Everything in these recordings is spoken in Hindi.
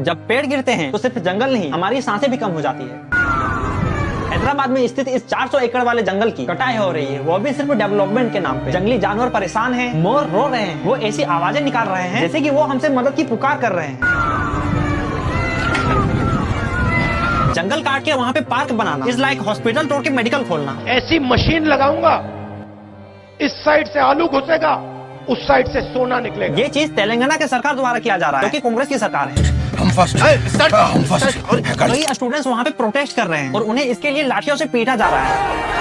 जब पेड़ गिरते हैं तो सिर्फ जंगल नहीं, हमारी सांसें भी कम हो जाती है। हैदराबाद में स्थित इस 400 एकड़ वाले जंगल की कटाई हो रही है, वो भी सिर्फ डेवलपमेंट के नाम पे। जंगली जानवर परेशान हैं, मोर रो रहे हैं, वो ऐसी आवाजें निकाल रहे हैं जैसे कि वो हमसे मदद की पुकार कर रहे हैं। जंगल काट के वहाँ पे park banana is like hospital तोड़ के मेडिकल खोलना। ऐसी मशीन लगाऊंगा, इस साइड से आलू घुसेगा, उस साइड से सोना निकलेगा। ये चीज तेलंगाना के सरकार द्वारा किया जा रहा है, क्योंकि कांग्रेस की सरकार है। हम फर्स्ट और कई स्टूडेंट्स वहाँ पे प्रोटेस्ट कर रहे हैं और उन्हें इसके लिए लाठियों से पीटा जा रहा है।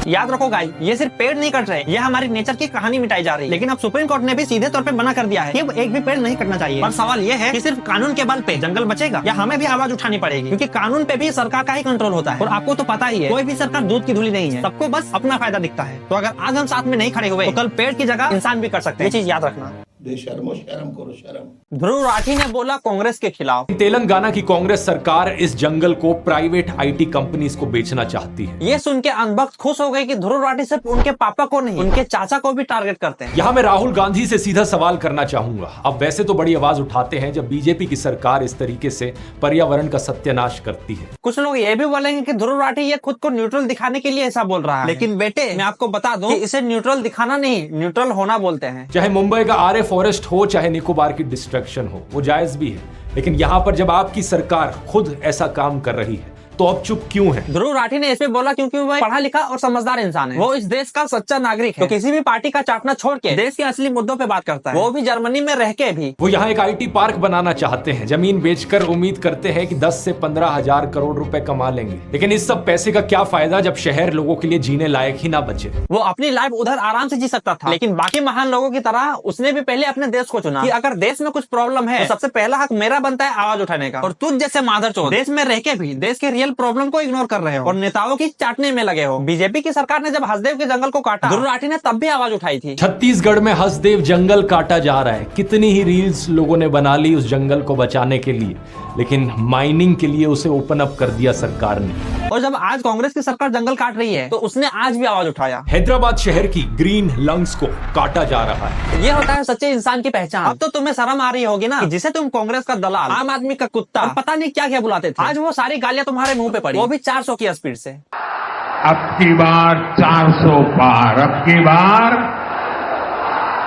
याद रखो गाइस, ये सिर्फ पेड़ नहीं कट रहे, ये हमारी नेचर की कहानी मिटाई जा रही है। लेकिन अब सुप्रीम कोर्ट ने भी सीधे तौर पे मना कर दिया है कि अब एक भी पेड़ नहीं कटना चाहिए। पर सवाल ये है कि सिर्फ कानून के बल पे जंगल बचेगा या हमें भी आवाज उठानी पड़ेगी, क्योंकि कानून पे भी सरकार का ही कंट्रोल होता है। और आपको तो पता ही है, कोई भी सरकार दूध की धुली नहीं है, सबको बस अपना फायदा दिखता है। तो अगर आज हम साथ में नहीं खड़े हुए तो कल पेड़ की जगह इंसान भी कर सकते हैं। ये चीज याद रखना। शर्म करो शर्म। ध्रुव राठी ने बोला कांग्रेस के खिलाफ। तेलंगाना की कांग्रेस सरकार इस जंगल को प्राइवेट आईटी कंपनीज को बेचना चाहती है। ये सुन के अनबख्त खुश हो गए कि ध्रुव राठी सिर्फ उनके पापा को नहीं, उनके चाचा को भी टारगेट करते हैं। यहाँ मैं राहुल गांधी से सीधा सवाल करना चाहूंगा। अब वैसे तो बड़ी आवाज उठाते हैं जब बीजेपी की सरकार इस तरीके से पर्यावरण का सत्यानाश करती है। कुछ लोग ये भी बोलेंगे कि ध्रुव राठी ये खुद को न्यूट्रल दिखाने के लिए ऐसा बोल रहा है। लेकिन बेटे, मैं आपको बता दूं कि इसे न्यूट्रल दिखाना नहीं, न्यूट्रल होना बोलते हैं। चाहे मुंबई का आर्य फॉरेस्ट हो, चाहे निकोबार की डिस्ट्रक्शन हो, वो जायज भी है। लेकिन यहाँ पर जब आपकी सरकार खुद ऐसा काम कर रही है तो अब चुप क्यों है? ध्रुव राठी ने इस पे बोला क्योंकि वो पढ़ा लिखा और समझदार इंसान है। वो इस देश का सच्चा नागरिक है, तो किसी भी पार्टी का चाटना छोड़ के देश के असली मुद्दों पे बात करता है, वो भी जर्मनी में रह के भी। वो यहाँ एक आईटी पार्क बनाना चाहते हैं, जमीन बेचकर उम्मीद करते हैं कि 10 से 15 हजार करोड़ रुपए कमा लेंगे। लेकिन इस सब पैसे का क्या फायदा जब शहर लोगों के लिए जीने लायक ही ना बचे। वो अपनी लाइफ उधर आराम से जी सकता था, लेकिन बाकी महान लोगों की तरह उसने भी पहले अपने देश को चुना कि अगर देश में कुछ प्रॉब्लम है तो सबसे पहला हक मेरा बनता है आवाज उठाने का। और तुझ जैसे माधरचोद देश में रह के भी देश के रियल प्रॉब्लम को इग्नोर कर रहे हो और नेताओं की चाटने में लगे हो। बीजेपी की सरकार ने जब हसदेव के जंगल को काटा, ध्रुव राठी ने तब भी आवाज उठाई थी। छत्तीसगढ़ में हसदेव जंगल काटा जा रहा है। कितनी ही रील्स लोगों ने बना ली उस जंगल को बचाने के लिए, लेकिन माइनिंग के लिए उसे ओपन अप कर दिया सरकार ने। और जब आज कांग्रेस की सरकार जंगल काट रही है तो उसने आज भी आवाज उठाया। हैदराबाद शहर की ग्रीन लंग्स को काटा जा रहा है। ये होता है सच्चे इंसान की पहचान। अब तो तुम्हें शर्म आ रही होगी ना कि जिसे तुम कांग्रेस का दलाल, आम आदमी का कुत्ता और पता नहीं क्या क्या बुलाते थे, आज वो सारी गालियां तुम्हारे मुंह पे पड़ी, वो भी 400 की स्पीड से। अब की बार 400 पार, अब की बार